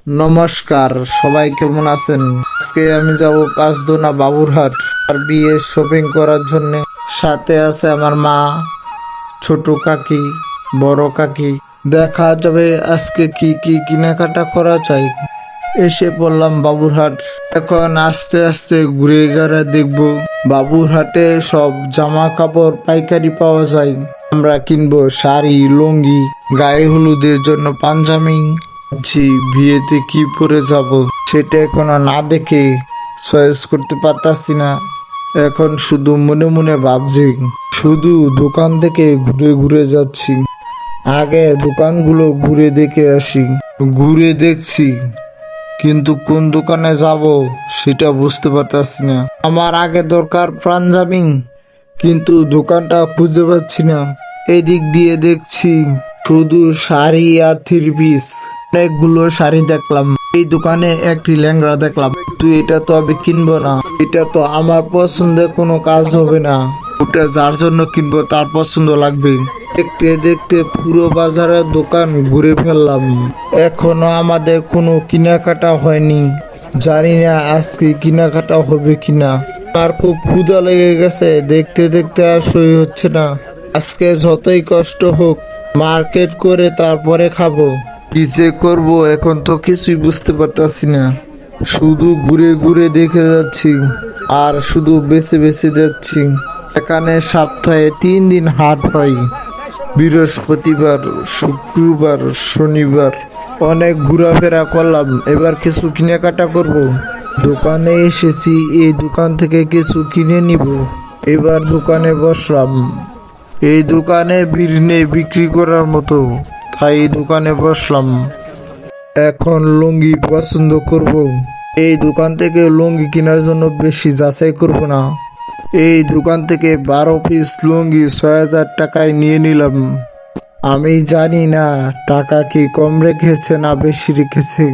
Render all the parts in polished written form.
নমস্কার, সবাই কেমন আছেন? আজকে আমি যাব পাঁচদোনা বাবুরহাট আর বিয়ের শপিং করার জন্য। সাথে আছে আমার মা, ছোট কাকি, বড় কাকি। দেখা যাবে আজকে কি কি কেনাকাটা করা যায়। এসে পড়লাম বাবুরহাট। এখন আস্তে আস্তে ঘুরে ঘুরে দেখব বাবুরহাটে সব জামা কাপড় পাইকারি পাওয়া যায়। আমরা কিনবো শাড়ি, লুঙ্গি, গায়ে হলুদের জন্য পাঞ্জাবি। বিয়েতে কি পরে যাব সেটা এখনো না দেখে চয়েস করতে পারতাছি না। এখন শুধু মনে মনে ভাবছি, শুধু দোকান থেকে ঘুরে ঘুরে যাচ্ছি। আগে দোকানগুলো ঘুরে দেখে আসি। ঘুরে দেখছি কিন্তু কোন দোকানে যাব সেটা বুঝতে পারতাছি না। আমার আগে দরকার পাঞ্জাবি, কিন্তু দোকানটা খুঁজে পাচ্ছি না। এদিক দিয়ে দেখছি শুধু শাড়ি আর থ্রি পিস। অনেকগুলো শাড়ি দেখলাম। এই দোকানে একটি লেহেঙ্গা দেখলাম, তুই এটা তো আমি কিনবো না, এটা তো আমার পছন্দের কোনো কাজ হবে না। ওটা যার জন্য কিনবো তার পছন্দ লাগবে। দেখতে দেখতে পুরো বাজারের দোকান ঘুরে ফেললাম, এখনো আমাদের কোনো কেনাকাটা হয়নি। জানি না আজকে কেনাকাটা হবে কিনা। আমার খুব ক্ষুধা লেগে গেছে, দেখতে দেখতে আর সই হচ্ছে না। আজকে যতই কষ্ট হোক মার্কেট করে তারপরে খাবো। কি যে করবো এখন তো কিছুই বুঝতে পারতাছি না। শুধু ঘুরে ঘুরে দেখে যাচ্ছি আর শুধু বেছে বেছে যাচ্ছি। এখানে সপ্তাহে 3 দিন হাট হয়, বৃহস্পতিবার, শুক্রবার, শনিবার। অনেক ঘোরাফেরা করলাম, এবার কিছু কেনাকাটা করব। দোকানে এসেছি, এই দোকান থেকে কিছু কিনে নিব। এবার দোকানে বসলাম। এই দোকানে ভিড় নেই বিক্রি করার মতো, তাই এই দোকানে বসলাম। এখন লুঙ্গি পছন্দ করব। এই দোকান থেকে লুঙ্গি কেনার জন্য বেশি যাচাই করব না। এই দোকান থেকে 12 পিস লুঙ্গি 6000 টাকায় নিয়ে নিলাম। আমি জানি না টাকা কি কম রেখেছে না বেশি রেখেছে।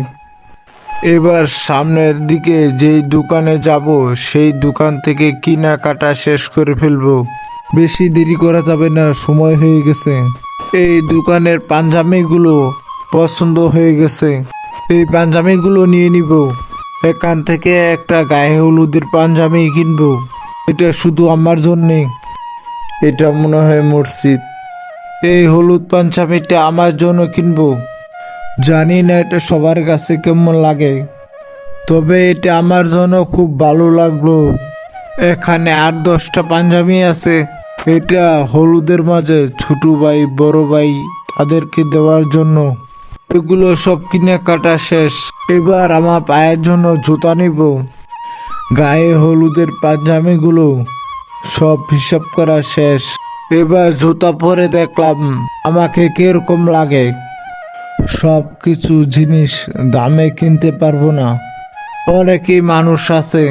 এবার সামনের দিকে যেই দোকানে যাব সেই দোকান থেকে কেনাকাটা শেষ করে ফেলবো। বেশি দেরি করা যাবে না, সময় হয়ে গেছে। এই দোকানের পাঞ্জাবিগুলো পছন্দ হয়ে গেছে, এই পাঞ্জাবিগুলো নিয়ে নিব। এখান থেকে একটা গায়ে হলুদের পাঞ্জাবি কিনবো, এটা শুধু আমার জন্যে। এটা মনে হয় মসজিদ। এই হলুদ পাঞ্জাবিটা আমার জন্য কিনবো। জানি না এটা সবার কাছে কেমন লাগে, তবে এটা আমার জন্য খুব ভালো লাগলো। এখানে 8-10টা পাঞ্জাবি আছে। এটা হলুদের মাঝে ছোট ভাই, বড় ভাই তাদেরকে দেওয়ার জন্য। এগুলো সব কেনাকাটা শেষ। এবার আমার পায়ের জন্য জুতা নিব। গায়ে হলুদের পাঞ্জাবিগুলো সব হিসাব করা শেষ। এবার জুতা পরে দেখলাম আমাকে কিরকম লাগে। সব কিছু জিনিস দামে কিনতে পারবো না। অনেকেই মানুষ আছে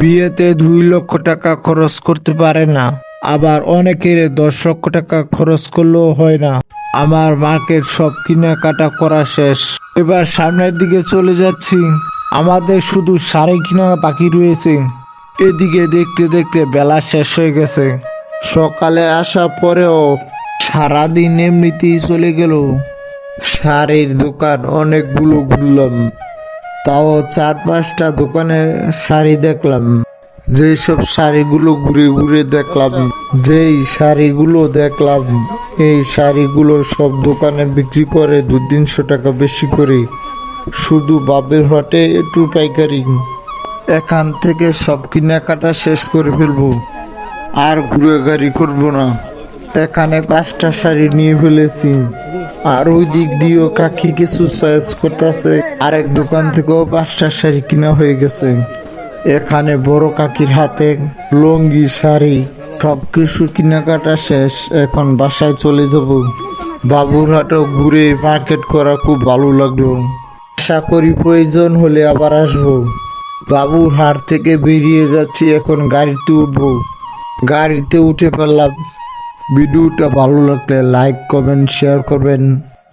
বিয়েতে 2 লক্ষ টাকা খরচ করতে পারে না, আবার অনেকের 10 লক্ষ টাকা খরচ করলেও হয় না। আমার মার্কেট সব কেনাকাটা করা শেষ। এবার সামনের দিকে চলে যাচ্ছি। আমাদের শুধু শাড়ি কিনা বাকি রয়েছে। এদিকে দেখতে দেখতে বেলা শেষ হয়ে গেছে। সকালে আসার পরেও সারাদিন এমনিতেই চলে গেল। শাড়ির দোকান অনেকগুলো ঘুরলাম, তাও 4-5টা দোকানে শাড়ি দেখলাম। যেসব শাড়িগুলো ঘুরে ঘুরে দেখলাম, এই শাড়িগুলো সব দোকানে বিক্রি করে 200-300 টাকা বেশি করে। শুধু বাবুরহাটে একটু পাইকারি। এখান থেকে সব কেনাকাটা শেষ করে ফেলবো, আর ঘুরে গাড়ি করবো না। এখানে 5টা শাড়ি নিয়ে ফেলেছি, আর ওই দিক দিয়েও কাকি কিছু চয়েস করতেছে। আরেক দোকান থেকেও 5টা শাড়ি কিনা হয়ে গেছে। এখানে বড় কাকির হাতে লুঙ্গি, শাড়ি সব কিছু কেনাকাটা শেষ। এখন বাসায় চলে যাব। বাবুরহাটও ঘুরে মার্কেট করা খুব ভালো লাগলো। আশা করি প্রয়োজন হলে আবার আসবো। বাবুরহাট থেকে বেরিয়ে যাচ্ছি, এখন গাড়িতে উঠবো। গাড়িতে উঠে পড়লাম। ভিডিওটা ভালো লাগলে লাইক, কমেন্ট, শেয়ার করবেন।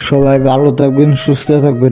সবাই ভালো থাকবেন, সুস্থ থাকবেন।